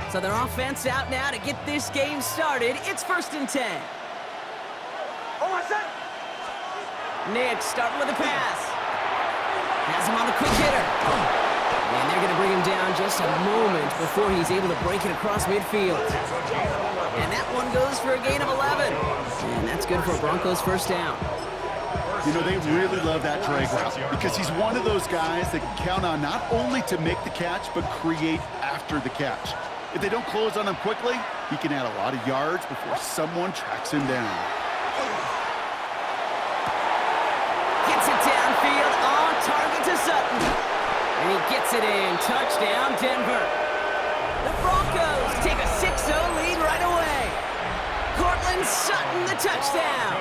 So their offense out now to get this game started. It's 1st and 10. Nick starting with a pass. Has him on the quick hitter. And they're going to bring him down just a moment before he's able to break it across midfield. And that one goes for a gain of 11. And that's good for a Broncos first down. You know, they really love that drag route because he's one of those guys that can count on not only to make the catch, but create after the catch. If they don't close on him quickly, he can add a lot of yards before someone tracks him down. Gets it downfield, on target to Sutton. And he gets it in. Touchdown, Denver. The Broncos take a 6-0 lead right away. Cortland Sutton, the touchdown.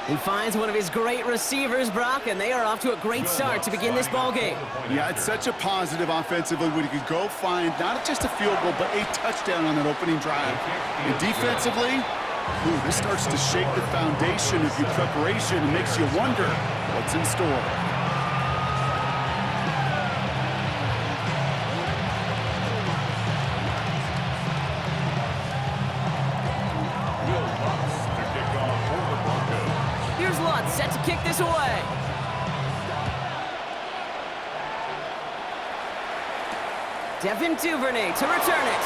He finds one of his great receivers, Brock, and they are off to a great start to begin this ball game. Yeah, it's such a positive offensively when you can go find not just a field goal, but a touchdown on that opening drive. And defensively, this starts to shake the foundation of your preparation and makes you wonder what's in store. Set to kick this away. Devin Duvernay to return it.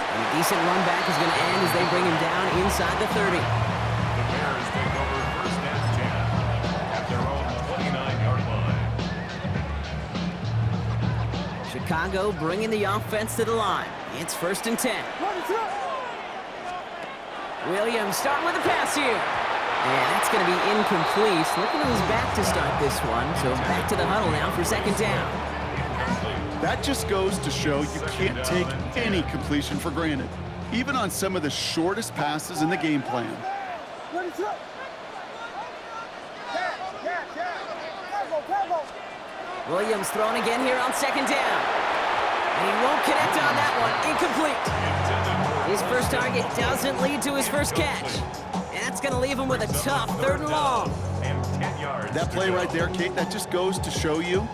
And a decent run back is going to end as they bring him down inside the 30. The Bears take over 1st and 10 at their own 29-yard line. Chicago bringing the offense to the line. It's 1st and 10. Williams starting with a pass here. And that's going to be incomplete. Looking at his back to start this one. So back to the huddle now for 2nd down. That just goes to show you can't take any completion for granted, even on some of the shortest passes in the game plan. Williams thrown again here on 2nd down. And he won't connect on that one. Incomplete. His first target doesn't lead to his first catch. And that's going to leave him with a tough 3rd and long. That play right there, Kate, that just goes to show you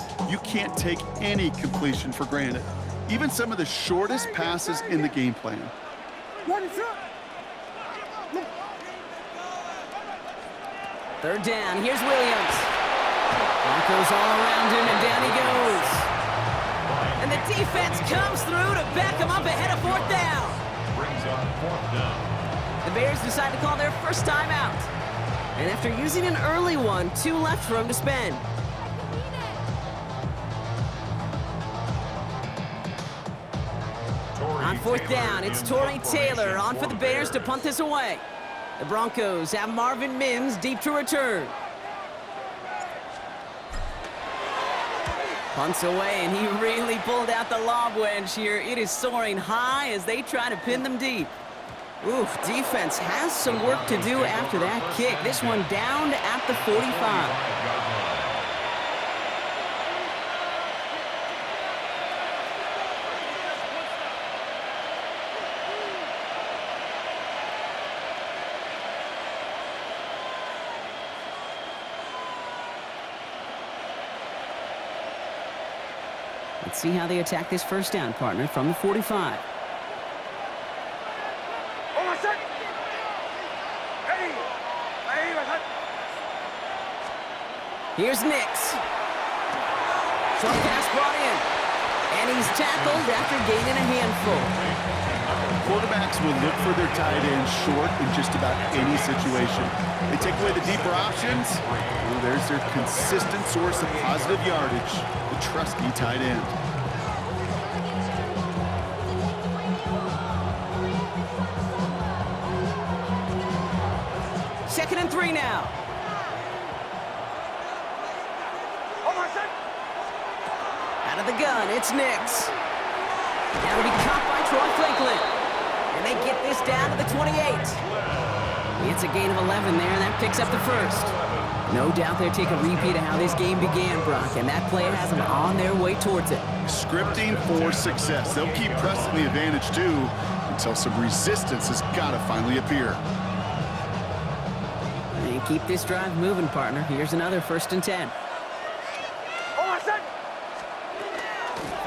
can't take any completion for granted, even some of the shortest passes in the game plan. 3rd down. Here's Williams. Broncos all around him, and down he goes. And the defense comes through to back him up ahead of 4th down. Brings up 4th down. The Bears decide to call their first timeout. And after using an early one, 2 left for him to spend. On 4th down, it's Torrey Taylor on for the Bears to punt this away. The Broncos have Marvin Mims deep to return. Punts away, and he really pulled out the lob wedge here. It is soaring high as they try to pin them deep. Oof, defense has some work to do after that kick. This one down at the 45. Let's see how they attack this first down, partner, from the 45. Here's Nix. Short pass brought in. And he's tackled after gaining a handful. Quarterbacks will look for their tight end short in just about any situation. They take away the deeper options. Well, there's their consistent source of positive yardage, the trusty tight end. Second and 3 now. Out of the gun, it's Nix. That'll be caught by Troy Franklin. And they get this down to the 28. It's a gain of 11 there, and that picks up the first. No doubt they'll take a repeat of how this game began, Brock, and that play has them on their way towards it. Scripting for success. They'll keep pressing the advantage, too, until some resistance has got to finally appear. And keep this drive moving, partner. Here's another 1st and 10.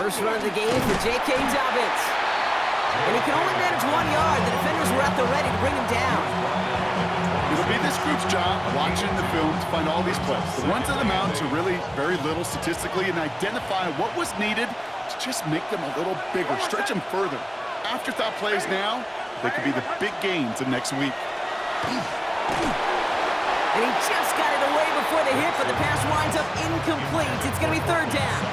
First run of the game for J.K. Dobbins. And he can only manage 1 yard. The defenders were at the ready to bring him down. It'll be this group's job watching the film to find all these plays. The ones that amount to really very little statistically and identify what was needed to just make them a little bigger, stretch them further. Afterthought plays now, they could be the big gains of next week. And he just got it away before the hit, but the pass winds up incomplete. It's going to be third down.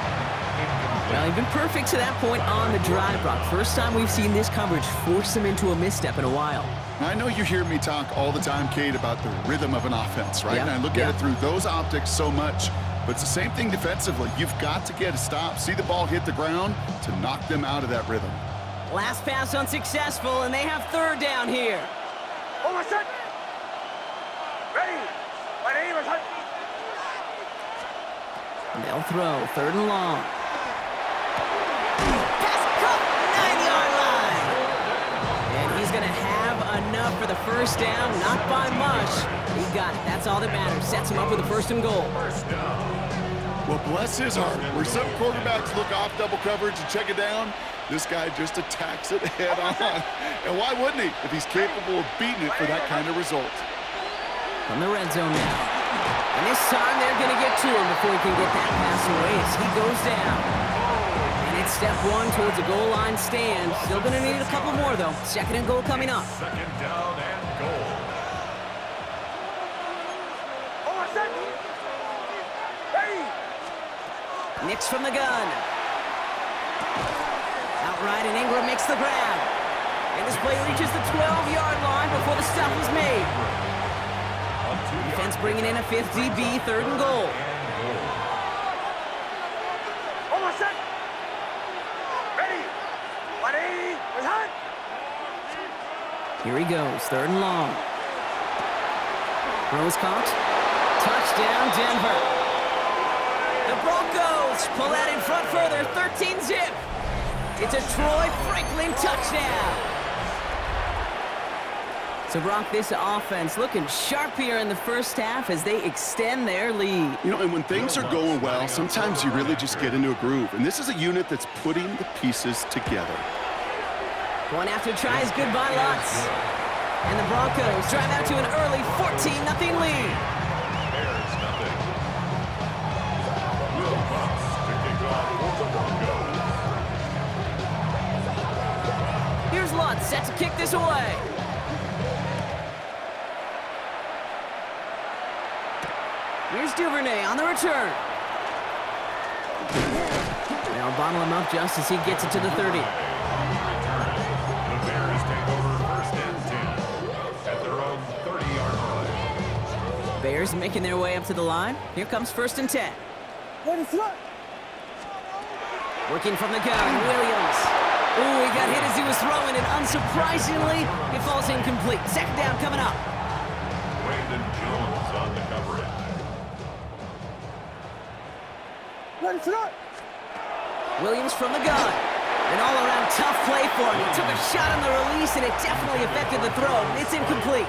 Well, he's been perfect to that point on the drive, Brock. First time we've seen this coverage force him into a misstep in a while. I know you hear me talk all the time, Kate, about the rhythm of an offense, right? Yeah. And I look at it through those optics so much. But it's the same thing defensively. You've got to get a stop, see the ball hit the ground to knock them out of that rhythm. Last pass unsuccessful, and they have third down here. Over set. Ready. My name is Hunt. They'll throw, third and long. Pass caught, 9-yard line. And he's going to have enough for the first down, not by much. He got it. That's all that matters. Sets him up with a first and goal. Well, bless his heart. Where some quarterbacks look off double coverage and check it down, this guy just attacks it head on. And why wouldn't he if he's capable of beating it for that kind of result? From the red zone now. And this time they're going to get to him before he can get that pass away as he goes down. And it's step one towards a goal line stand. Still going to need a couple more, though. Second and goal coming up. Second down and goal. Over set. Ready. Nix from the gun. Outright, and Ingram makes the grab. And this play reaches the 12-yard line before the stop is made. Defense bringing in a fifth DB, third and goal. Over set. Ready. My name is Hunt. Here he goes, third and long. Throws caught. Touchdown, Denver. The Broncos pull out in front further, 13-zip. It's a Troy Franklin touchdown. So, Brock, this offense looking sharp here in the first half as they extend their lead. You know, and when things are going well, sometimes you really just get into a groove. And this is a unit that's putting the pieces together. Going after tries, goodbye lots. And the Broncos drive out to an early 14-0 lead. Bears nothing. Will Bucks to kick off for the Broncos. Here's Lutz set to kick this away. Here's Duvernay on the return. They'll bottle him up just as he gets it to the 30. The Bears take over first and 10 at their own 30-yard line. Bears making their way up to the line. Here comes first and 10. Ready, front. Working from the gun, Williams. Ooh, he got hit as he was throwing, and unsurprisingly, it falls incomplete. Second down coming up. Brandon Jones on the coverage. Ready, front. Williams from the gun. An all-around tough play for him. He took a shot on the release, and it definitely affected the throw. It's incomplete.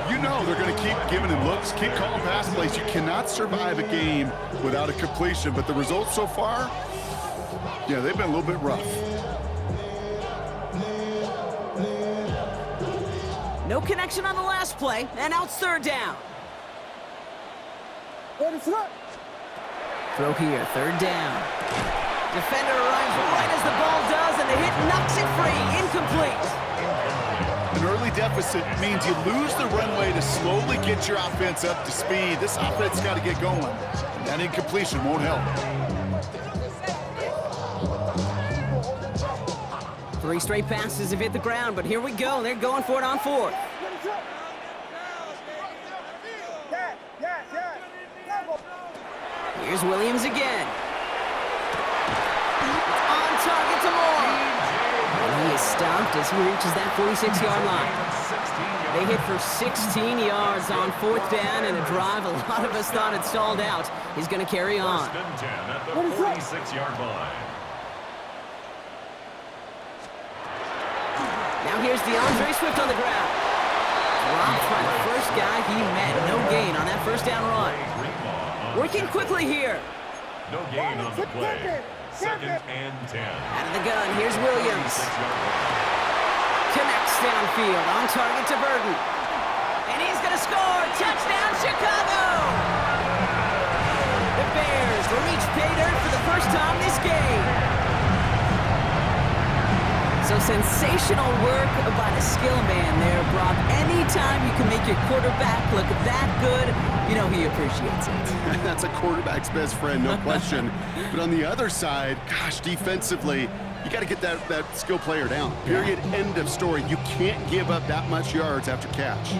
You know they're going to keep giving him looks, keep calling pass plays. You cannot survive a game without a completion, but the results so far, yeah, they've been a little bit rough. No connection on the last play, and now it's third down. Ready, front. Throw here, third down. Defender arrives right as the ball does, and the hit knocks it free. Incomplete. An early deficit means you lose the runway to slowly get your offense up to speed. This offense got to get going. And that incompletion won't help. 3 straight passes have hit the ground, but here we go. They're going for it on fourth. Ready, front. Yeah. Here's Williams again. It's on target to Moore. And he is stopped as he reaches that 46-yard line. They hit for 16 yards on fourth down, and a drive a lot of us thought had stalled out is going to carry on. First and 10 at the 46-yard line. Now here's DeAndre Swift on the ground. Dropped by the first guy he met. No gain on that first down run. Working quickly here. No gain on the play. Second and 10. Out of the gun, here's Williams. 6-yard line. Connects downfield, on target to Burton. And he's going to score! Touchdown, Chicago! The Bears will reach pay dirt for the first time this game. So sensational work by the skill man there, Brock. Anytime you can make your quarterback look that good, you know he appreciates it. That's a quarterback's best friend, no question. But on the other side, gosh, defensively, you got to get that skill player down. Period. End of story. You can't give up that much yards after catch.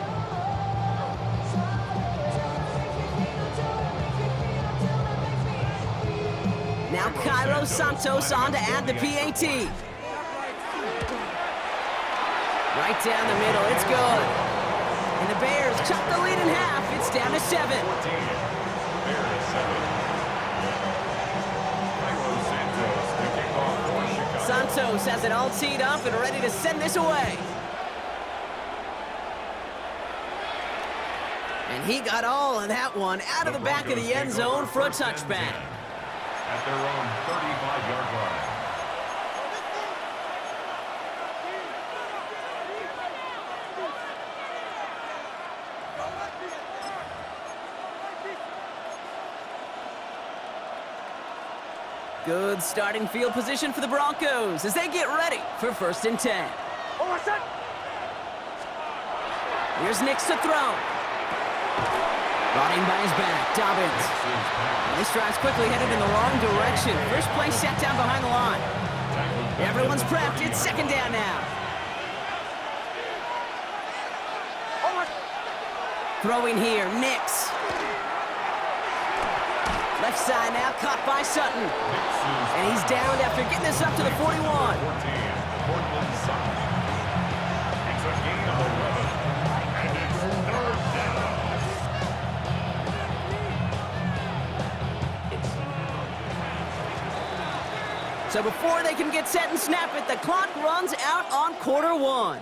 Now Cairo Santos on to add the PAT. Right down the middle, it's good. And the Bears cut the lead in half. It's down to 7. Bears 7. Cairo Santos, the kickoff for Chicago. Santos has it all teed up and ready to send this away. And he got all of that one out of the back of the end zone for a touchback. At their own 35-yard line. Good starting field position for the Broncos as they get ready for 1st and 10. Here's Nix to throw. Brought in by his back, Dobbins. And this drive's quickly headed in the wrong direction. First play set down behind the line. Everyone's prepped. It's 2nd down now. Throwing here, Nix. Left side now, caught by Sutton. And he's downed after getting this up to the 41. 14, Portland Sutton. It's a gain of 11. And it's 3rd down. So before they can get set and snap it, the clock runs out on quarter 1.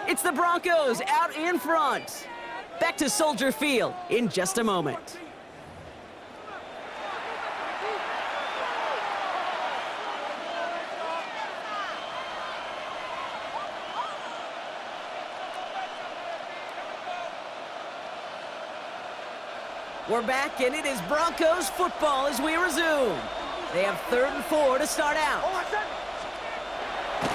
It's the Broncos out in front. Back to Soldier Field in just a moment. We're back, and it is Broncos football as we resume. They have 3rd and 4 to start out.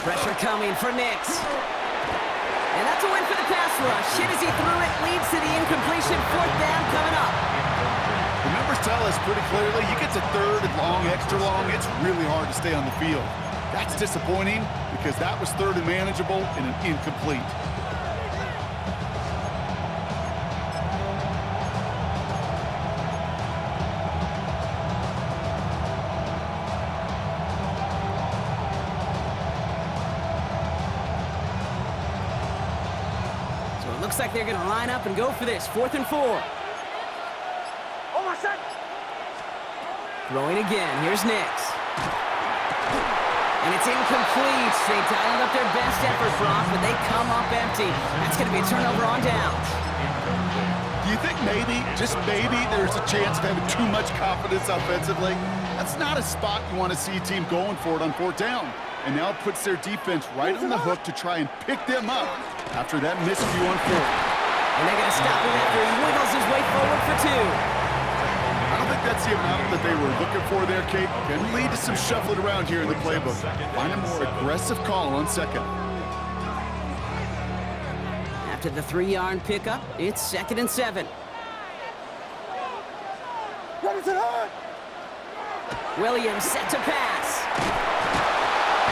Pressure coming for Nix. And that's a win for the pass rush. Hit as he threw it, leads to the incompletion. 4th down coming up. The numbers tell us pretty clearly, you get to 3rd and long, extra long, it's really hard to stay on the field. That's disappointing because that was 3rd and manageable and an incomplete. Looks like they're going to line up and go for this. 4th and 4. Throwing again. Here's Nix. And it's incomplete. They dialed up their best effort, Brock, but they come up empty. That's going to be a turnover on downs. Do you think maybe, just maybe, there's a chance of having too much confidence offensively? That's not a spot you want to see a team going for it on 4th down. And now it puts their defense right on the hook to try and pick them up after that miscue on 4th. And they're going to stop him after he wiggles his way forward for 2. I don't think that's the amount that they were looking for there, Kate. Can lead to some shuffling around here in the playbook. Find a more aggressive call on 2nd. After the 3-yard pickup, it's 2nd and 7. Williams set to pass.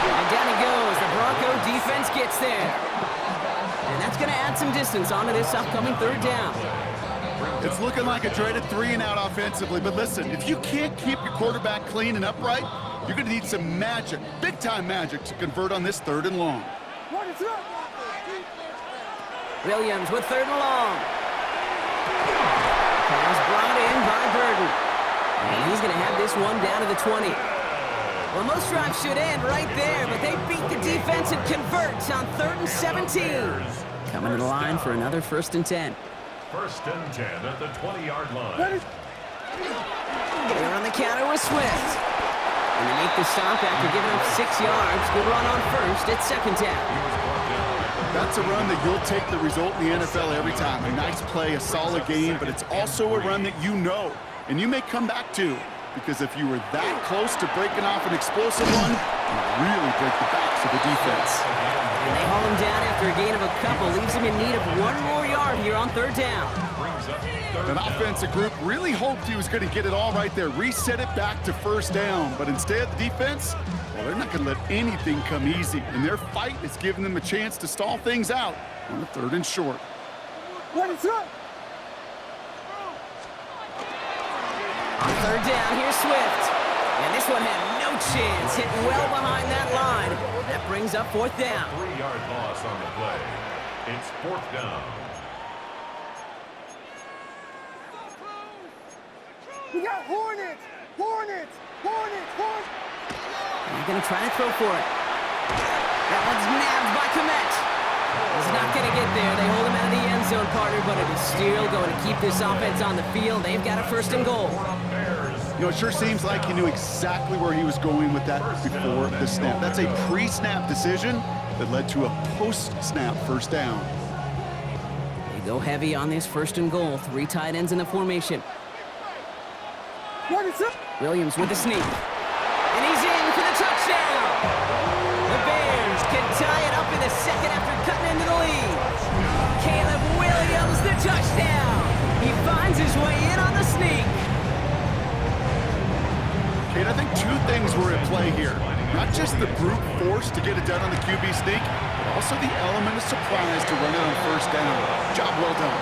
And down he goes. The Bronco defense gets there. And that's going to add some distance onto this upcoming 3rd down. It's looking like a dreaded 3-and-out offensively, but listen, if you can't keep your quarterback clean and upright, you're going to need some magic, big-time magic, to convert on this 3rd and long. Williams with 3rd and long. Pass brought in by Burton. And he's going to have this one down to the 20. Well, most drives should end right there, but they beat the defense and convert on 3rd and 17. Coming to the line for another 1st and 10. 1st and 10 at the 20-yard line. They're on the counter with Swift. And they make the stop after giving up 6 yards. Good run on first. It's second down. That's a run that you'll take the result in the NFL every time. A nice play, a solid game, but it's also a run that you know and you may come back to, because if you were that close to breaking off an explosive one, you really break the backs of the defense. And they haul him down after a gain of a couple. Leaves him in need of 1 more yard here on third down. An offensive group really hoped he was going to get it all right there, reset it back to first down, but instead the defense, well, they're not going to let anything come easy, and their fight is giving them a chance to stall things out on the 3rd and short. What is up? On third down, here's Swift. And this one had no chance, hit well behind that line. That brings up 4th down. 3-yard loss on the play. It's 4th down. We got Hornets! Hornets! Hornets! Hornets! They're going to try to throw for it. That one's nabbed by Komet. He's not going to get there. They hold him out of the end zone, partner, but it is still going to keep this offense on the field. They've got a 1st and goal. You know, it sure seems like he knew exactly where he was going with that before the snap. That's a pre-snap decision that led to a post-snap 1st down. They go heavy on this 1st and goal. 3 tight ends in the formation. What is up? Williams with the sneak. And he's in for the touchdown. The Bears can tie it up in the 2nd after cutting into the lead. Caleb Williams, the touchdown. He finds his way in on the sneak. And I think 2 things were at play here. Not just the brute force to get it done on the QB sneak, but also the element of surprise to run it on 1st down. Job well done.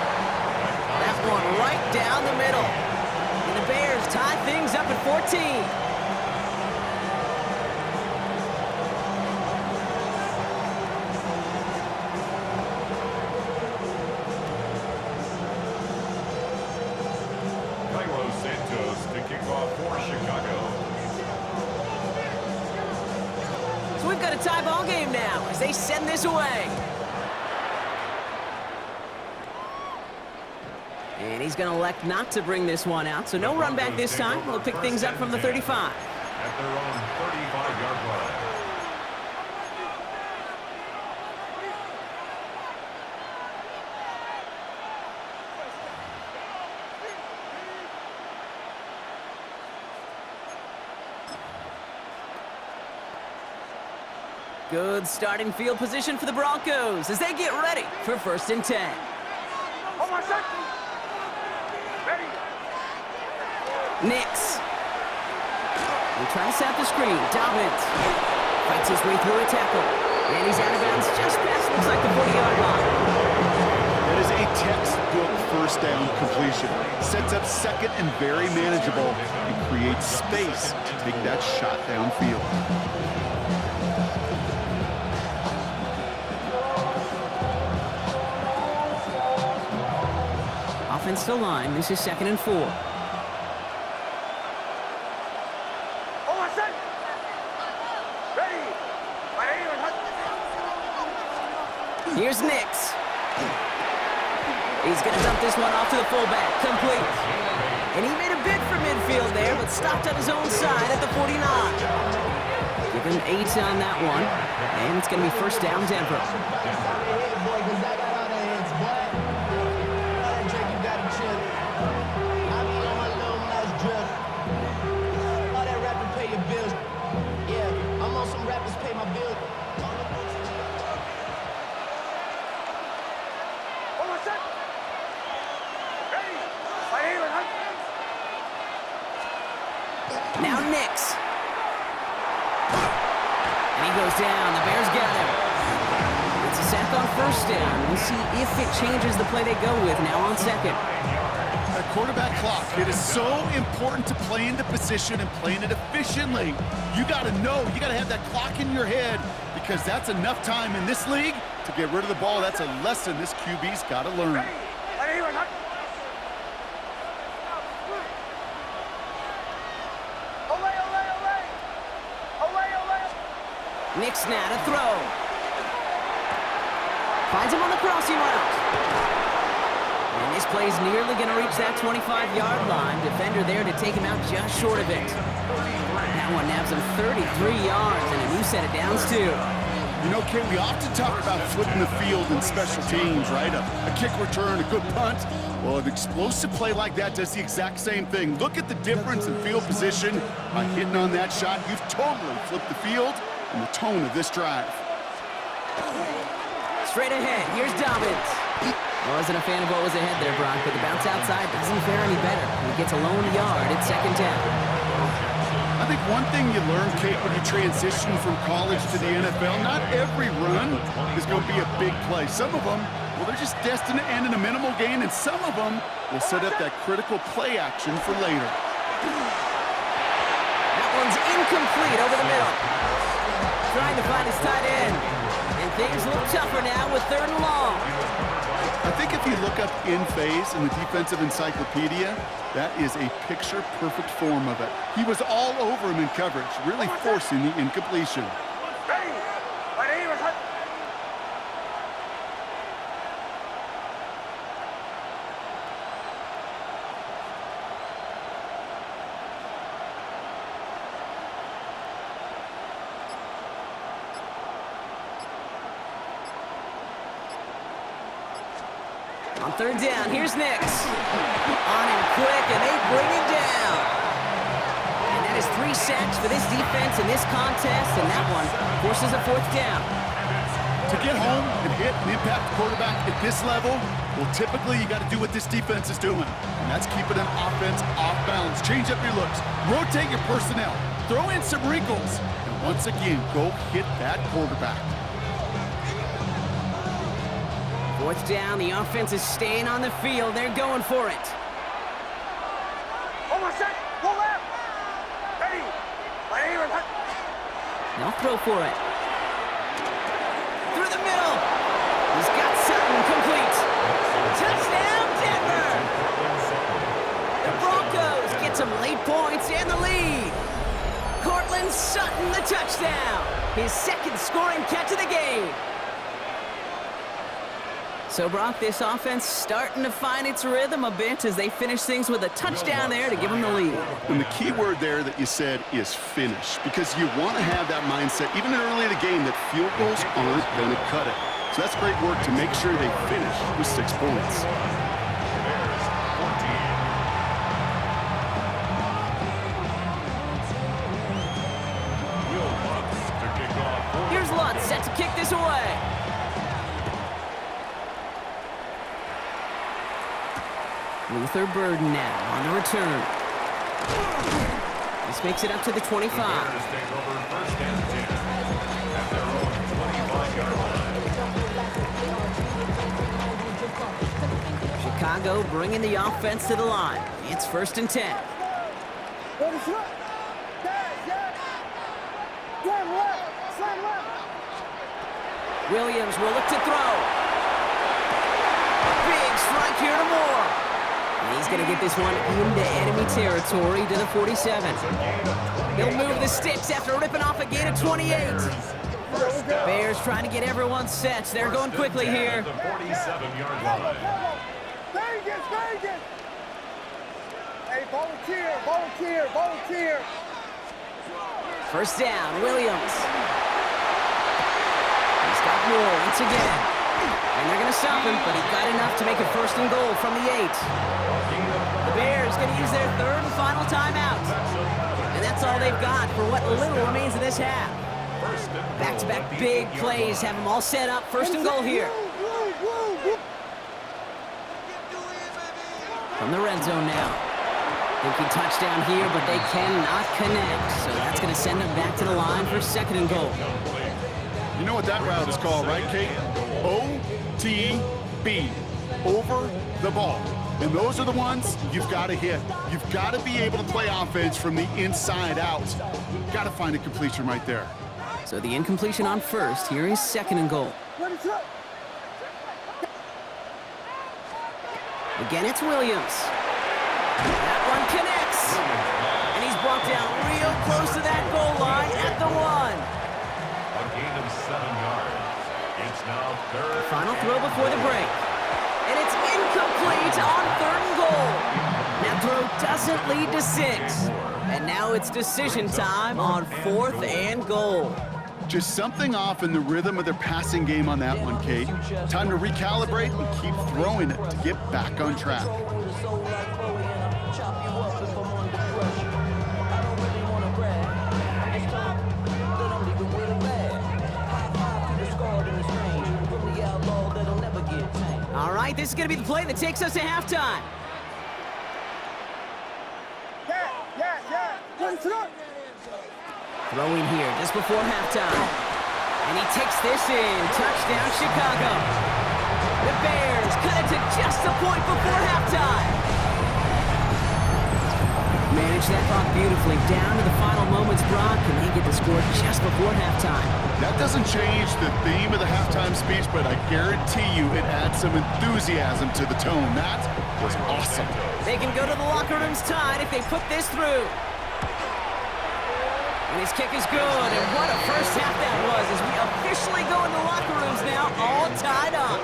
That one right down the middle. And the Bears tie things up at 14. To kick off for Chicago. So we've got a tie ball game now as they send this away. And he's going to elect not to bring this one out, so no run back this time. We'll pick things up from the 35. At their own 35-yard line. Good starting field position for the Broncos as they get ready for 1st and 10. Hold on, set. Ready. Nix. They try to set up the screen. Dobbins fights his way through a tackle. And he's out of bounds just past, looks like the 40-yard line. That is a textbook 1st down completion. Sets up 2nd and very manageable and creates space to take that shot downfield. Offensive line, this is 2nd and 4. Hold on, set. Ready. My aim and hunt. Here's Nix. He's going to dump this one off to the fullback. Complete. And he made a bid for midfield there, but stopped on his own side at the 49. Give him 8 on that one. And it's going to be 1st down, Denver. Hold on, set. Ready. My aim and hunt. Now Nix. And he goes down. The Bears got him. It's a sack on 1st down. We'll see if it changes the play they go with now on 2nd. A quarterback clock. It is so important to play into position and playing it efficiently. You got to know. You got to have that clock in your head because that's enough time in this league to get rid of the ball. That's a lesson this QB's got to learn. Ready. My aim and hunt. Olay, olay, olay. Olay, olay. Nix now to throw. Finds him on the crossing route. And this play's nearly going to reach that 25-yard line. Defender there to take him out just short of it. That one nabs him 33 yards and a new set of downs, too. You know, Kate, we often talk about flipping the field in special teams, right? A kick return, a good punt. Well, an explosive play like that does the exact same thing. Look at the difference in field position. By hitting on that shot, you've totally flipped the field and the tone of this drive. Straight ahead, here's Dobbins. Wasn't a fan of what was ahead there, Brock, but the bounce outside doesn't fare any better. He gets a lone yard at second down. I think one thing you learn, Kate, when you transition from college to the NFL, not every run is going to be a big play. Some of them, well, they're just destined to end in a minimal gain, and some of them will set up that critical play action for later. That one's incomplete over the middle. Trying to find his tight end. And things look tougher now with 3rd and long. I think if you look up in phase in the defensive encyclopedia, that is a picture-perfect form of it. He was all over him in coverage, really forcing the incompletion. Ready. My name is Hunt. On 3rd down, here's Nix. On him quick, and they bring him down. And that is 3 sacks for this defense in this contest, and that one forces a 4th down. To get home and hit and impact the quarterback at this level, well, typically you got to do what this defense is doing, and that's keeping an offense off balance. Change up your looks, rotate your personnel, throw in some wrinkles, and once again, go hit that quarterback. 4th down, the offense is staying on the field. They're going for it. Hold on a sec. Pull left. Ready. My name is Hunt. They'll throw for it. Through the middle. He's got Sutton complete. Touchdown, Denver. The Broncos get some late points and the lead. Cortland Sutton, the touchdown. His 2nd scoring catch of the game. So, Brock, this offense starting to find its rhythm a bit as they finish things with a touchdown there to give them the lead. And the key word there that you said is finish, because you want to have that mindset, even early in the game, that field goals aren't going to cut it. So that's great work to make sure they finish with 6 points. Here's Lutz set to kick this away. Luther Burden now on the return. This makes it up to the 25. Chicago bringing the offense to the line. It's 1st and 10. Williams will look to throw. Big strike here to Moore. And he's going to get this one into enemy territory to the 47. He'll move the sticks after ripping off a gain of 28. Bears trying to get everyone set. They're going quickly here. The 47-yard line. Vegas. Hey, volunteer. 1st down, Williams. He's got Moore once again. And they're going to stop him, but he got enough to make it 1st and goal from the 8. The Bears going to use their 3rd and final timeout. And that's all they've got for what little remains of this half. Back-to-back big plays have them all set up. 1st and goal here. From the red zone now. Thinking touchdown here, but they cannot connect. So that's going to send them back to the line for 2nd and goal. You know what that route is called, right, Kate? OTB, over the ball. And those are the ones you've got to hit. You've got to be able to play offense from the inside out. Got to find a completion right there. So the incompletion on 1st. Here is 2nd and goal. Again, it's Williams. That one connects. And he's brought down real close to that goal line at the 1. A gain of 7 yards. It's now 3rd. Final throw before the break. And it's incomplete. complete on 3rd and goal. That throw doesn't lead to 6. And now it's decision time on 4th and goal. Just something off in the rhythm of their passing game on that one, Kate. Time to recalibrate and keep throwing it to get back on track. All right, this is going to be the play that takes us to halftime. Throwing here just before halftime. And he takes this in. Touchdown, Chicago. The Bears cut it to just a point before halftime. Manage that clock beautifully down to the final moments, Brock, and they get the score just before halftime. That doesn't change the theme of the halftime speech, but I guarantee you it adds some enthusiasm to the tone. That was awesome. They can go to the locker rooms tied if they put this through. And his kick is good, and what a first half that was as we officially go into the locker rooms now, all tied up.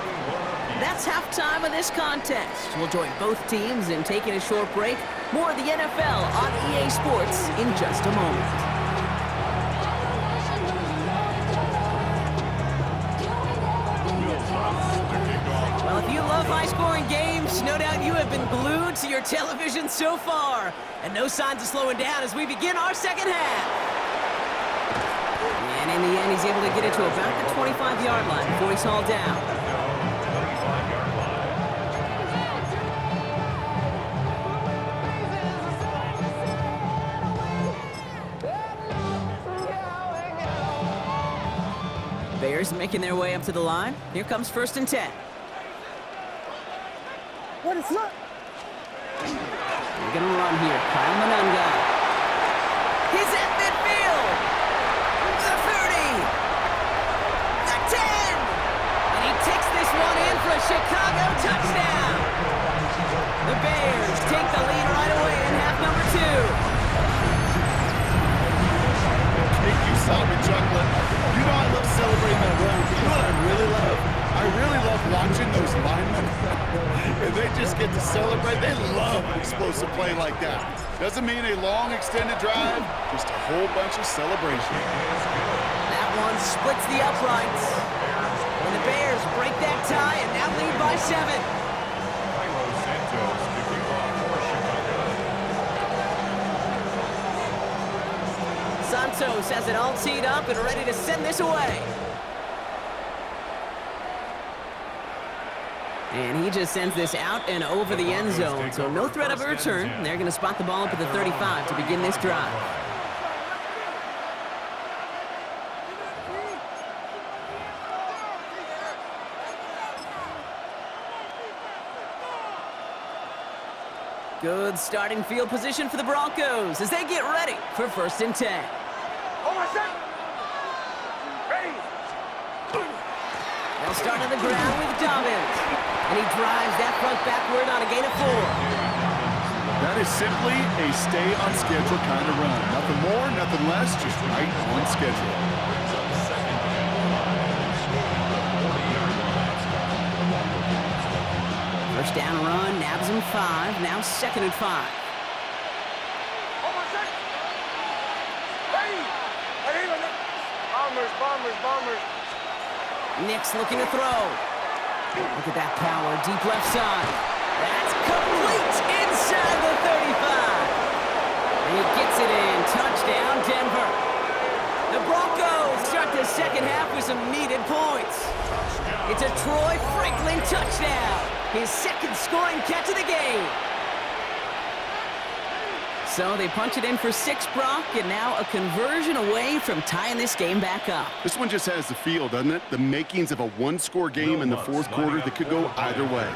That's halftime of this contest. We'll join both teams in taking a short break. More of the NFL on EA Sports in just a moment. Well, if you love high-scoring games, no doubt you have been glued to your television so far. And no signs of slowing down as we begin our second half. And in the end, he's able to get it to about the 25-yard line before he's hauled down. Bears making their way up to the line. Here comes 1st and 10. What is that? They're going to run here. Kyle Manunga. He's at midfield. The 30. The 10. And he takes this one in for a Chicago touchdown. The Bears take the lead right away in half number 2. You saw me chuckling. You know I love celebrating that run. You know what I really love? I really love watching those linemen. And they just get to celebrate. They love an explosive play like that. Doesn't mean a long extended drive, just a whole bunch of celebration. That one splits the uprights. And the Bears break that tie and now lead by 7. Santos has it all teed up and ready to send this away. And he just sends this out and over the end zone, so no threat of a return. They're going to spot the ball up at the 35 to begin this drive. Good starting field position for the Broncos as they get ready for 1st and 10. Hold on a second. Ready. They'll start on the ground with Dobbins. And he drives that front backward on a gain of 4. That is simply a stay on schedule kind of run. Nothing more, nothing less, just right on schedule. First down run, nabs him 5, now 2nd and 5. Hold on a second. Ready. Bombers. Nix looking to throw. Look at that power, deep left side. That's complete inside the 35. And he gets it in. Touchdown, Denver. The Broncos start the second half with some needed points. It's a Troy Franklin touchdown. His 2nd scoring catch of the game. So they punch it in for 6, Brock, and now a conversion away from tying this game back up. This one just has the feel, doesn't it? The makings of a one-score game in the 4th quarter that could go either way.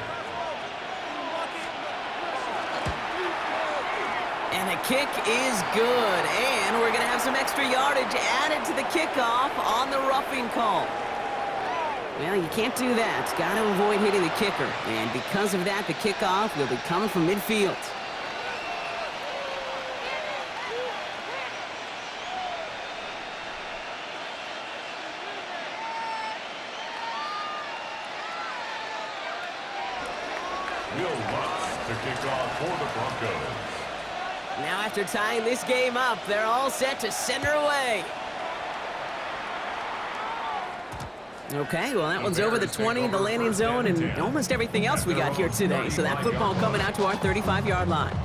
And the kick is good, and we're going to have some extra yardage added to the kickoff on the roughing call. Well, you can't do that. Got to avoid hitting the kicker, and because of that, the kickoff will be coming from midfield. Will Lutz to kick off for the Broncos. Now after tying this game up, they're all set to send her away. Okay, well that one's over the 20, the landing zone, and almost everything else we got here today. So that football coming out to our 35-yard line.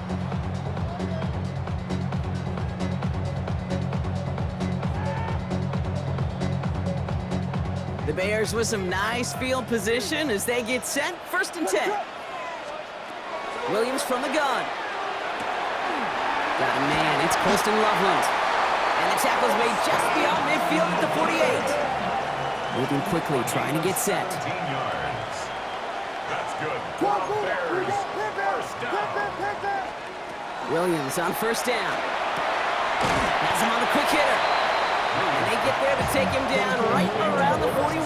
The Bears with some nice field position as they get set. 1st and 10. Williams from the gun. Got a man, it's Colston Loveland. And the tackle's made just beyond midfield at the 48. Moving quickly, trying to get set. 15 yards. That's good. Bears, first down. Williams on 1st down. Has him on the quick hitter. And they get there to take him down right around the 41.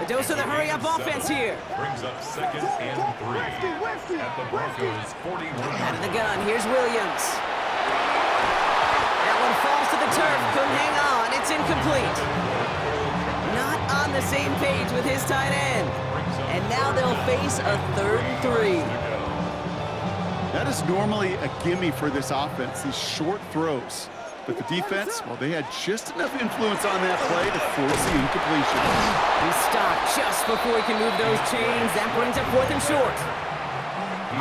A dose of the hurry-up offense here. Brings up 2nd and 3. At the Broncos' 41. Out of the gun, here's Williams. That one falls to the turf, couldn't hang on, it's incomplete. Not on the same page with his tight end. And now they'll face a 3rd and 3. That is normally a gimme for this offense, these short throws. But the defense, well, they had just enough influence on that play to force the incompletion. He stopped just before he can move those chains. That brings up 4th and short.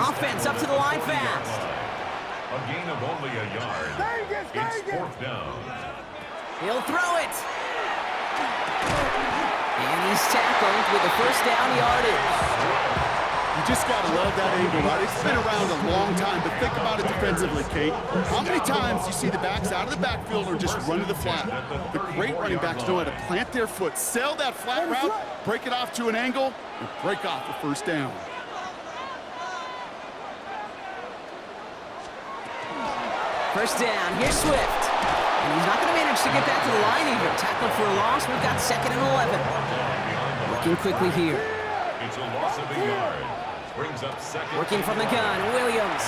Offense up to the line fast. A gain of only a yard. It's 4th down. He'll throw it. And he's tackled with the 1st down yardage. You just got to love that angle, right? It's been around a long time, but think about it defensively, Kate. How many times you see the backs out of the backfield or just run to the flat? The great running backs know how to plant their foot, sail that flat route, break it off to an angle, and break off the 1st down. First down, here's Swift. And he's not going to manage to get that to the line even. Tackled for a loss, we've got 2nd and 11. Working quickly here. It's a loss of a yard. Brings up 2nd. Working from the gun, Williams.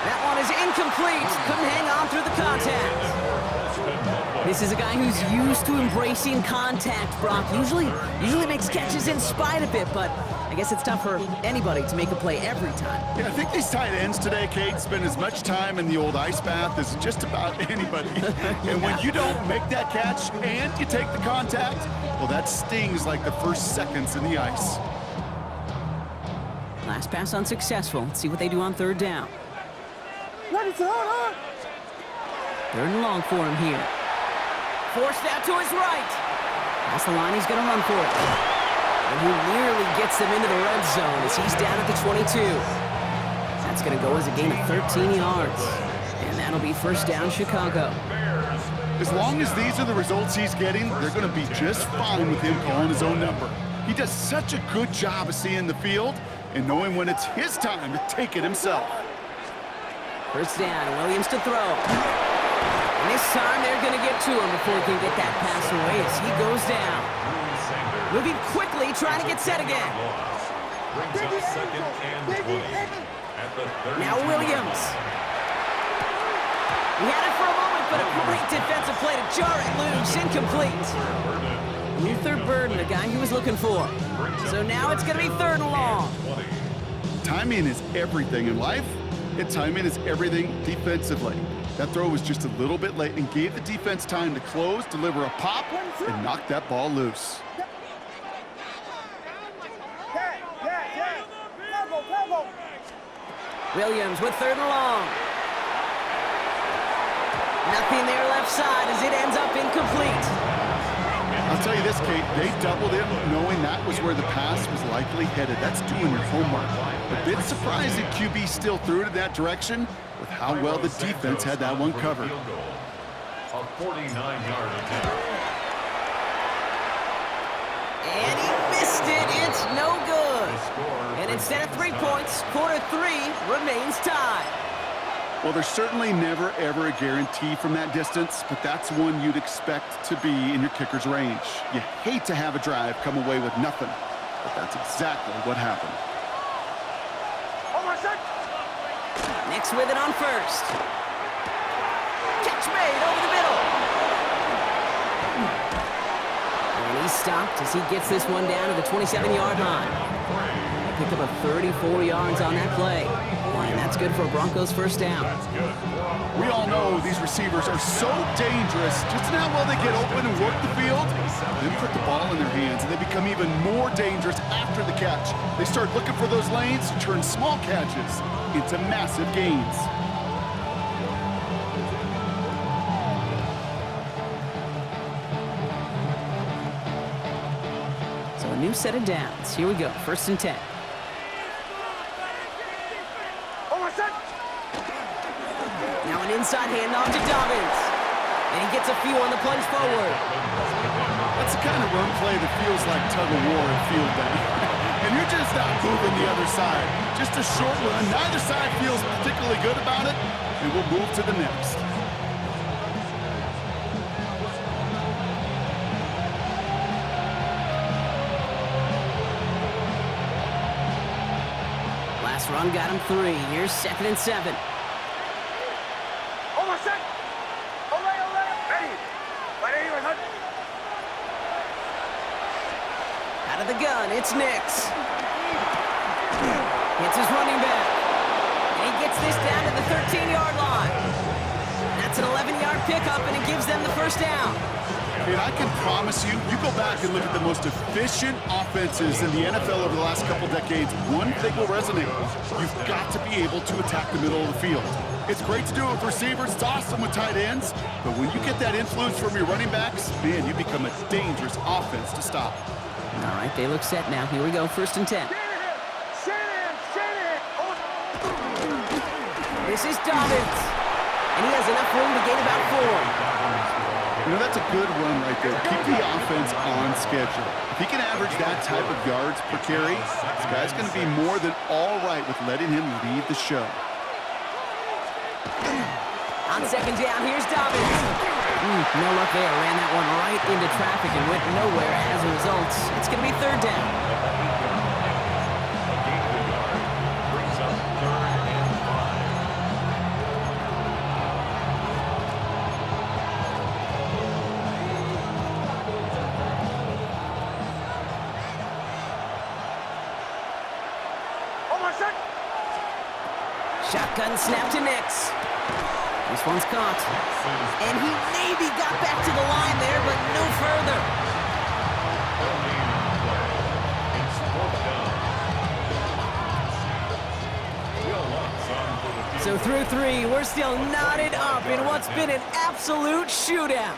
That one is incomplete. Couldn't hang on through the contact. This is a guy who's used to embracing contact, Brock. Usually makes catches in spite of it, but I guess it's tough for anybody to make a play every time. Yeah, I think these tight ends today, Kate, spend as much time in the old ice bath as just about anybody. And when you don't make that catch and you take the contact, well, that stings like the first seconds in the ice. Last pass unsuccessful. Let's see what they do on 3rd down. 3rd and long for him here. Forced out to his right. That's the line, he's going to run for it. And he nearly gets them into the red zone as he's down at the 22. That's going to go as a gain of 13 yards. And that'll be 1st down, Chicago. As long as these are the results he's getting, they're going to be just fine with him calling his own number. He does such a good job of seeing the field and knowing when it's his time to take it himself. 1st down, Williams to throw. And this time they're going to get to him before he can get that pass away as he goes down. Moving quickly, trying to get set again. Brings up 2nd and 20. At the 32. Now Williams. He had it for a moment, but a great defensive play to jar it loose. Incomplete. Luther Burden, the guy he was looking for. So now it's going to be 3rd and long. Timing is everything in life, and timing is everything defensively. That throw was just a little bit late and gave the defense time to close, deliver a pop, and knock that ball loose. Williams with 3rd and long. Nothing there left side as it ends up incomplete. I'll tell you this, Kate, they doubled him knowing that was where the pass was likely headed. That's doing your homework. A bit surprising QB still threw it in that direction with how well the defense had that one covered. A 49-yard attempt. And he missed it. It's no good. And instead of 3 points, quarter 3 remains tied. Well, there's certainly never, ever a guarantee from that distance, but that's one you'd expect to be in your kicker's range. You hate to have a drive come away with nothing, but that's exactly what happened. Nix with it on 1st. Catch made over the middle. And he's stopped as he gets this one down to the 27-yard line. picked up a 34 yards on that play. And that's good for a Broncos first down. We all know these receivers are so dangerous. Just how well they get open and work the field, then put the ball in their hands, and they become even more dangerous after the catch. They start looking for those lanes to turn small catches into massive gains. So a new set of downs. Here we go, 1st and 10. Now an inside handoff to Dobbins. And he gets a few on the plunge forward. That's the kind of run play that feels like tug-of-war at field day. And you're just not moving the other side. Just a short run. Neither side feels particularly good about it, and we'll move to the next. Last run got him 3. Here's 2nd and 7. Out of the gun, it's Nix. Hits his running back. And he gets this down to the 13-yard line. That's an 11-yard pickup, and it gives them the first down. And I can promise you, you go back and look at the most efficient offenses in the NFL over the last couple decades, one thing will resonate. You've got to be able to attack the middle of the field. It's great to do it with receivers. It's awesome with tight ends. But when you get that influence from your running backs, man, you become a dangerous offense to stop. All right, they look set now. Here we go, 1st and 10. This is Dobbins. And he has enough room to gain about 4. You know, that's a good run right there. Keep the offense on schedule. If he can average that type of yards per carry, this guy's going to be more than all right with letting him lead the show. On 2nd down, here's Dobbins. No luck there. Ran that one right into traffic and went nowhere as a result. It's going to be 3rd down. Shotgun snap to Nix. This one's caught. And he maybe got back to the line there, but no further. So through 3, we're still knotted up in what's been an absolute shootout.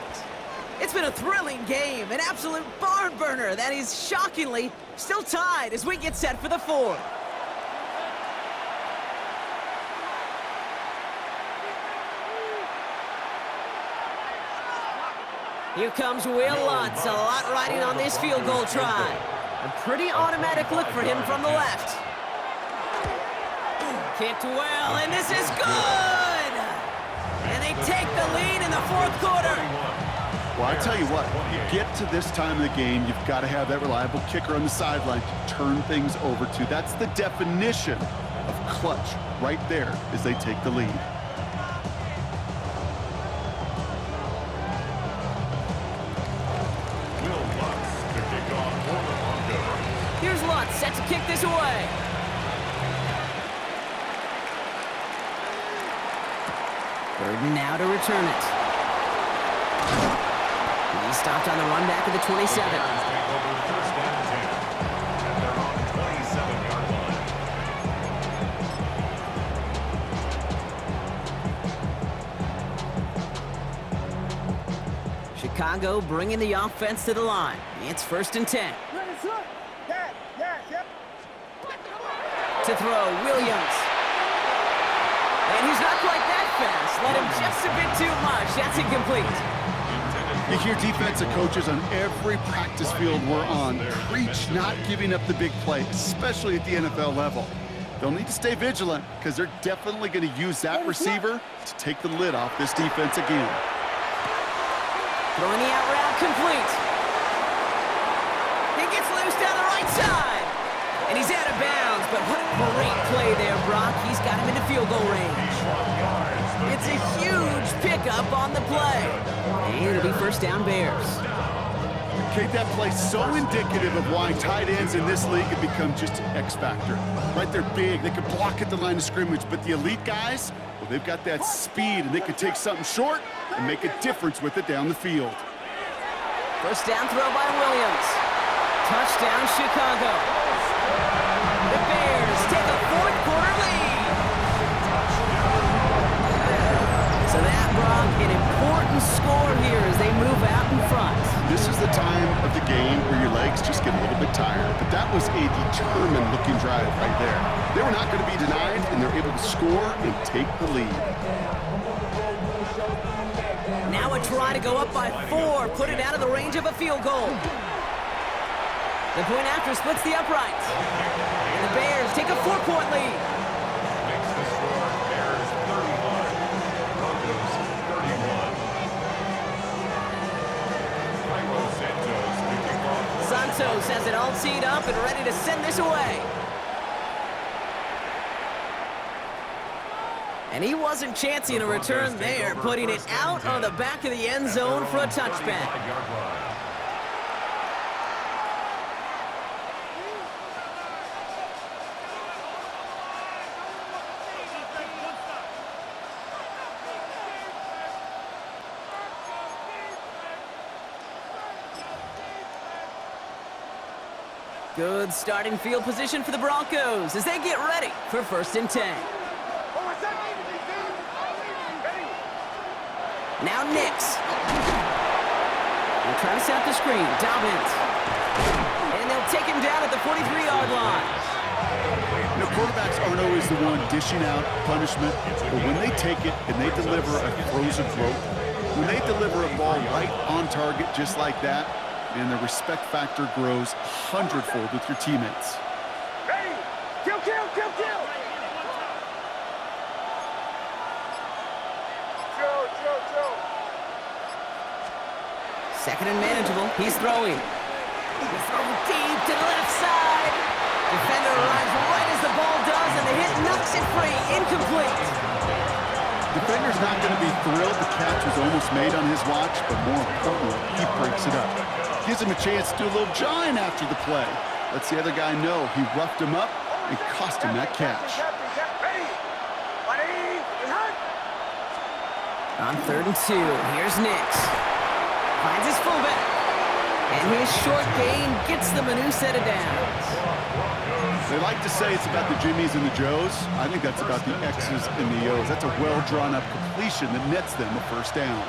It's been a thrilling game, an absolute barn burner that is shockingly still tied as we get set for the 4th. Here comes Will Lutz, a lot riding on this field goal try. A pretty automatic look for him from the left. Kicked well, and this is good! And they take the lead in the 4th quarter. Well, I tell you what, you get to this time of the game, you've got to have that reliable kicker on the sideline to turn things over to. That's the definition of clutch right there as they take the lead. Here's Lutz, set to kick this away. Burden now to return it. He stopped on the run back of the 27. Chicago bringing the offense to the line. It's 1st and 10. To throw, Williams. And he's not quite that fast. Let him just a bit too much. That's incomplete. You hear defensive coaches on every practice field we're on preach not giving up the big play, especially at the NFL level. They'll need to stay vigilant because they're definitely going to use that receiver to take the lid off this defense again. Throwing the out route complete. He gets loose down the right side. And he's out of bounds, but what a great play there, Brock. He's got him into field goal range. It's a huge pickup on the play. And it'll be 1st down Bears. Kate, that play so indicative of why tight ends in this league have become just an X factor. Right, they're big, they can block at the line of scrimmage, but the elite guys, well, they've got that speed, and they can take something short and make a difference with it down the field. First down throw by Williams. Touchdown, Chicago. The Bears take a fourth-quarter lead. So that brought an important score here as they move out in front. This is the time of the game where your legs just get a little bit tired, but that was a determined-looking drive right there. They were not going to be denied, and they're able to score and take the lead. Now a try to go up by 4, put it out of the range of a field goal. The point after splits the uprights. And the Bears take a 4-point lead. Makes the score Bears 31, Broncos 31. Santos to kick off. Santos has it all teed up and ready to send this away. And he wasn't chancing a return there, putting it out on the back of the end zone for a touchback. Good starting field position for the Broncos as they get ready for 1st and 10. Now Nix. They're trying to set up the screen. Dobbins. And they'll take him down at the 43-yard line. You know, quarterbacks aren't always the one dishing out punishment, but when they take it and they deliver a frozen rope, when they deliver a ball right on target just like that, and the respect factor grows 100-fold with your teammates. Ready! Kill, kill, kill, kill! Joe. 2nd and manageable. He's throwing. He's throwing deep to the left side. Defender arrives right as the ball does, and the hit knocks it free. Incomplete. Defender's not going to be thrilled the catch was almost made on his watch, but more importantly, he breaks it up. Gives him a chance to do a little jawing after the play. Lets the other guy know he roughed him up and cost him that catch. On 3rd and 2, here's Nix. Finds his fullback. And his short gain gets them a new set of downs. They like to say it's about the Jimmies and the Joes. I think that's about the X's and the O's. That's a well-drawn-up completion that nets them a 1st down.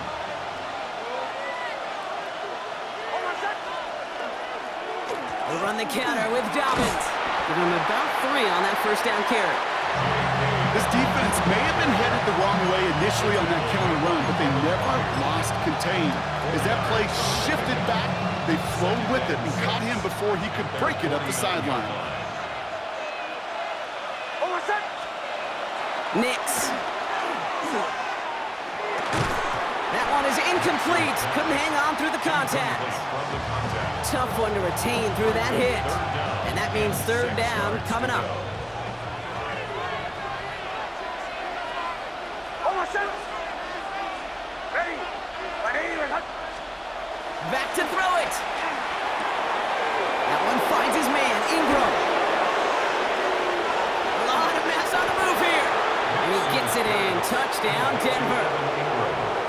They run the counter with Dobbins. Give him about 3 on that 1st down carry. This defense may have been headed the wrong way initially on that counter run, but they never lost contain. As that play shifted back, they flowed with it and caught him before he could break it up the sideline. Nix. That one is incomplete. Couldn't hang on through the contact. Tough one to retain through that hit. And that means 3rd down coming up. Back to throw it. That one finds his man, Ingram. A lot of mess on the move here. And he gets it in. Touchdown, Denver.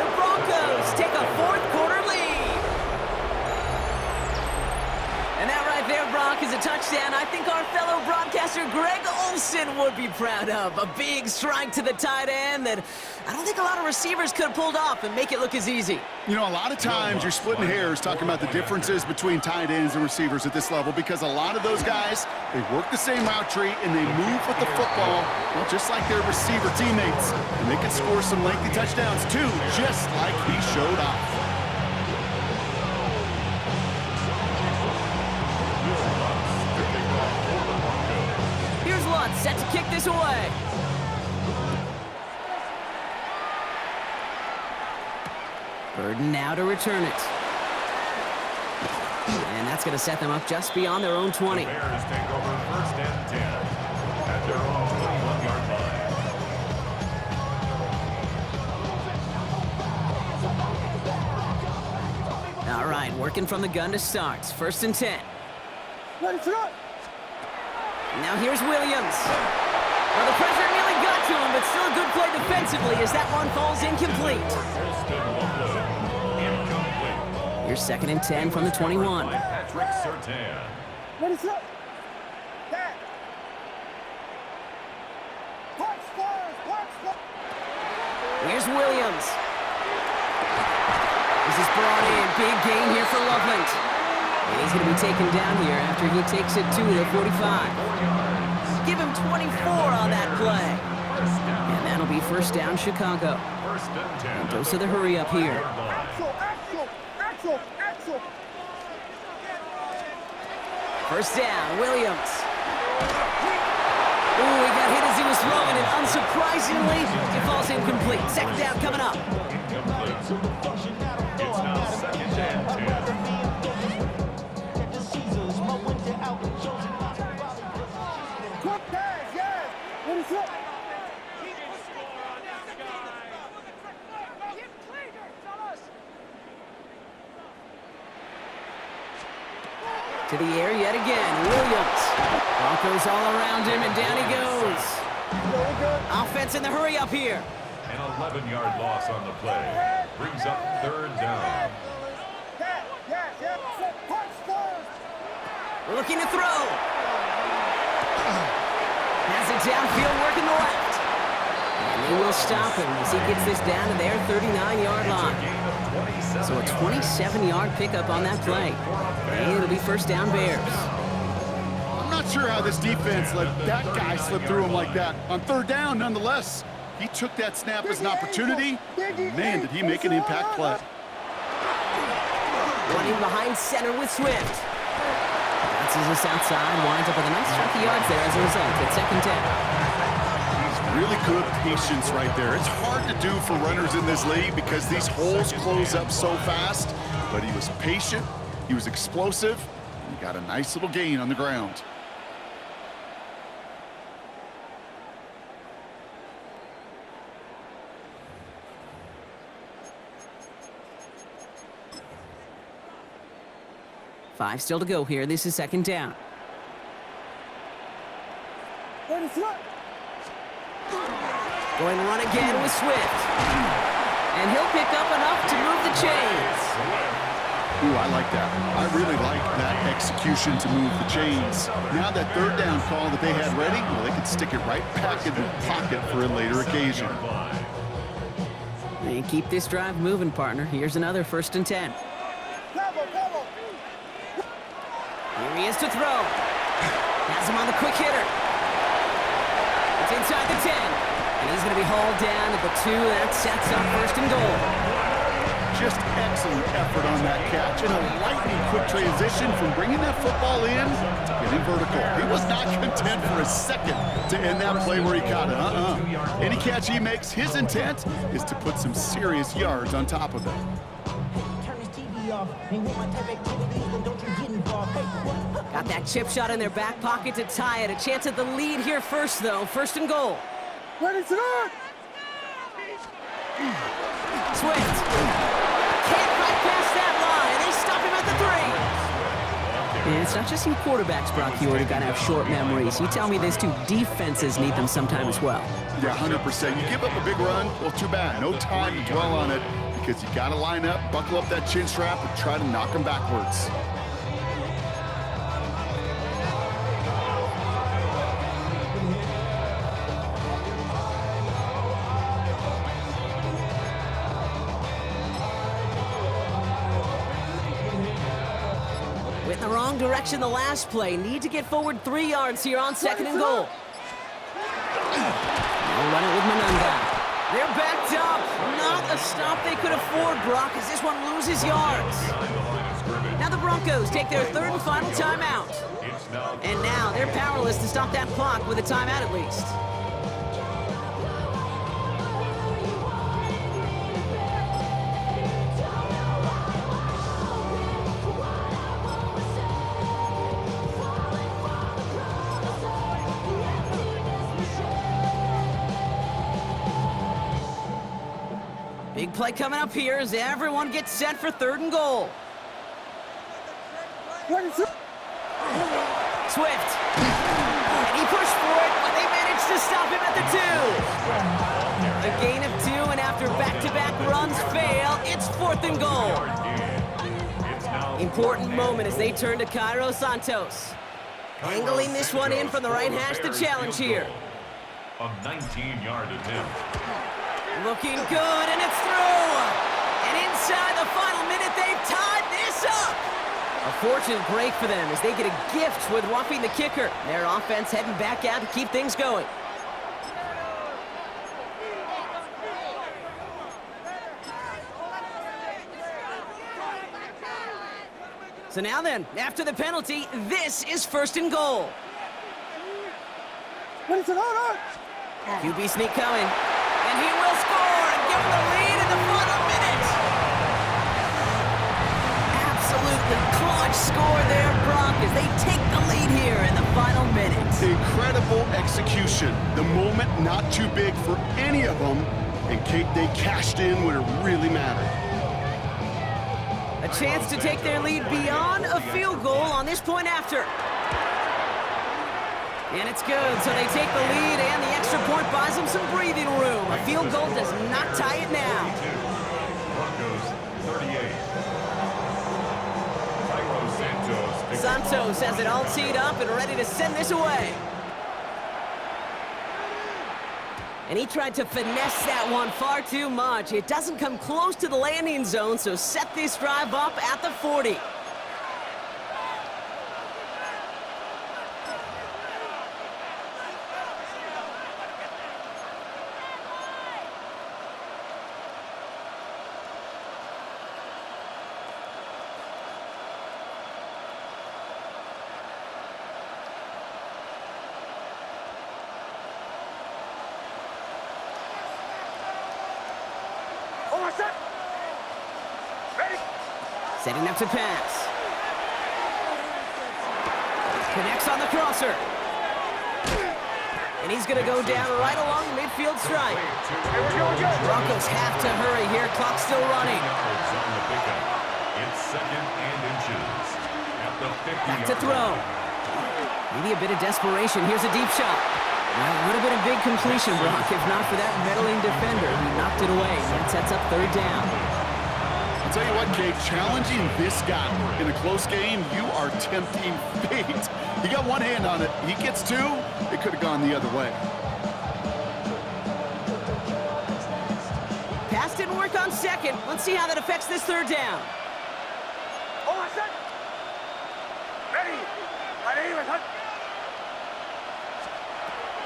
The Broncos take a 4th-quarter lead. And that right there, Brock, is a touchdown I think our fellow broadcaster Greg Olsen would be proud of. A big strike to the tight end that I don't think a lot of receivers could have pulled off and make it look as easy. You know, a lot of times you're splitting hairs talking about the differences between tight ends and receivers at this level because a lot of those guys, they work the same route tree and they move with the football, well, just like their receiver teammates. And they can score some lengthy touchdowns too, just like he showed off. Here's Lutz set to kick this away. Burden now to return it. And that's going to set them up just beyond their own 20. The Bears take over 1st and 10 at their own 21-yard line. All right, working from the gun to start. 1st and 10. Ready to go. Now here's Williams. Well, the pressure nearly got to him, but still a good play defensively as that one falls incomplete. Here's 2nd and 10 from the 21. Ready to go. Back. Punch first, punch first. Here's Williams. This is brought in. Big gain here for Loveland. And he's going to be taken down here after he takes it to the 45. Give him 24 on that play. And that'll be 1st down, Chicago. And dose of the hurry up here. Axel, Axel, Axel, Axel. 1st down, Williams. Ooh, he got hit as he was throwing it. Unsurprisingly, it falls incomplete. 2nd down coming up. It's now 2nd and 10. Quick pass, yes. Ready to go. To the air yet again, Williams. Broncos all around him, and down he goes. Offense in the hurry up here. An 11-yard loss on the play. Brings up 3rd down. Yes, yes, yes. Punch first. Looking to throw. Has it downfield, working the left. And they will stop him as he gets this down to their 39-yard line. So a 27-yard pickup on that play. And it'll be 1st down, Bears. I'm not sure how this defense let that guy slip through him like that. On 3rd down, nonetheless, he took that snap as an opportunity. Man, did he make an impact play. Running behind center with Swift. Bounces this outside, winds up with a nice chunk of yards there as a result at 2nd down. Really good patience right there. It's hard to do for runners in this league because these holes close up so fast. But he was patient, he was explosive, and he got a nice little gain on the ground. Five still to go here. This is 2nd down. Ready to go. Going to run again with Swift. And he'll pick up enough to move the chains. Ooh, I like that. I really like that execution to move the chains. Now that 3rd down call that they had ready, well, they could stick it right back in the pocket for a later occasion. And keep this drive moving, partner. Here's another 1st and 10. Cover, cover. Here he is to throw. Has him on the quick hitter. It's inside the 10. And he's going to be hauled down at the 2. That sets up 1st and goal. Just excellent effort on that catch and a lightning quick transition from bringing that football in to getting vertical. He was not content for a second to end that play where he caught it. Any catch he makes, his intent is to put some serious yards on top of it. Got that chip shot in their back pocket to tie it. A chance at the lead here first, though. 1st and goal. Ready to go. Swift. Can't fight past that line. They stop him at the 3. And it's not just you quarterbacks, Brock. You already got to have short memories. You tell me this too. Defenses need them sometime as well. Yeah, 100%. You give up a big run, well, too bad. No time to dwell on it because you got to line up, buckle up that chin strap, and try to knock them backwards. Went in the wrong direction the last play. Need to get forward 3 yards here on 2nd and goal. They'll run it with Mananga. They're backed up. Not a stop they could afford, Brock, as this one loses yards. Now the Broncos take their 3rd and final timeout. And now they're powerless to stop that clock with a timeout at least. Big play coming up here as everyone gets set for 3rd and goal. Swift. And he pushed for it, but they managed to stop him at the 2. A gain of 2, and after back-to-back runs fail, it's 4th and goal. Important moment as they turn to Cairo Santos. Angling this one in from the right hash, the challenge here. A 19-yard attempt. Looking good, and it's through. And inside the final minute, they've tied this up. A fortunate break for them as they get a gift with roughing the kicker. Their offense heading back out to keep things going. So now then, after the penalty, this is 1st and goal. QB sneak coming. And he will score and give them the lead in the final minute. Absolutely clutch score there, Brock, as they take the lead here in the final minute. Incredible execution. The moment not too big for any of them, and Kate, they cashed in when it really mattered. A chance to take their lead beyond a field goal on this point after. And it's good, so they take the lead, and the extra point buys them some breathing room. A field goal does not tie it now. Broncos 38. Cairo Santos. Santos has it all teed up and ready to send this away. And he tried to finesse that one far too much. It doesn't come close to the landing zone, so set this drive up at the 40. Setting up to pass. Connects on the crosser. And he's going to go down right along the midfield stripe. Broncos have to hurry here. Clock's still running. It's 2nd and inches. At the 50. Back to throw. Maybe a bit of desperation. Here's a deep shot. Well, it would have been a big completion, Brock, if not for that meddling defender. He knocked it away. That sets up 3rd down. I'll tell you what, Kate, challenging this guy in a close game, you are tempting fate. He got one hand on it. He gets 2. It could have gone the other way. Pass didn't work on 2nd. Let's see how that affects this 3rd down.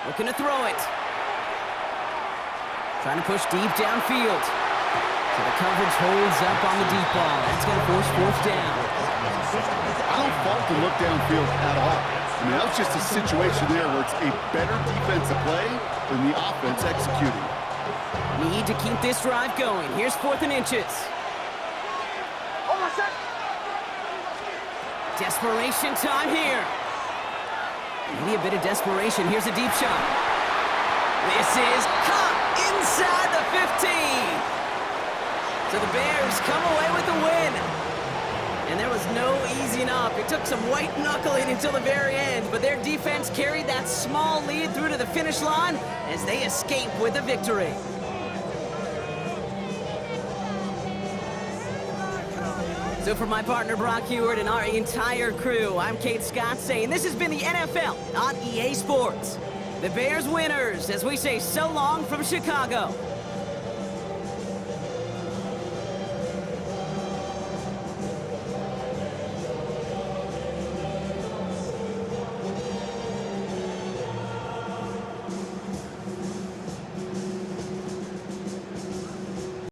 Looking to throw it. Trying to push deep downfield. So the coverage holds up on the deep ball. That's going to force 4th down. I don't fault the look downfield at all. I mean, that was just a situation there where it's a better defensive play than the offense executing. Need to keep this drive going. Here's 4th and inches. Desperation time here. Maybe a bit of desperation. Here's a deep shot. This is caught inside the 15. So the Bears come away with the win. And there was no easing up. It took some white knuckling until the very end, but their defense carried that small lead through to the finish line as they escape with a victory. So for my partner Brock Heward and our entire crew, I'm Kate Scott saying this has been the NFL on EA Sports. The Bears winners as we say so long from Chicago.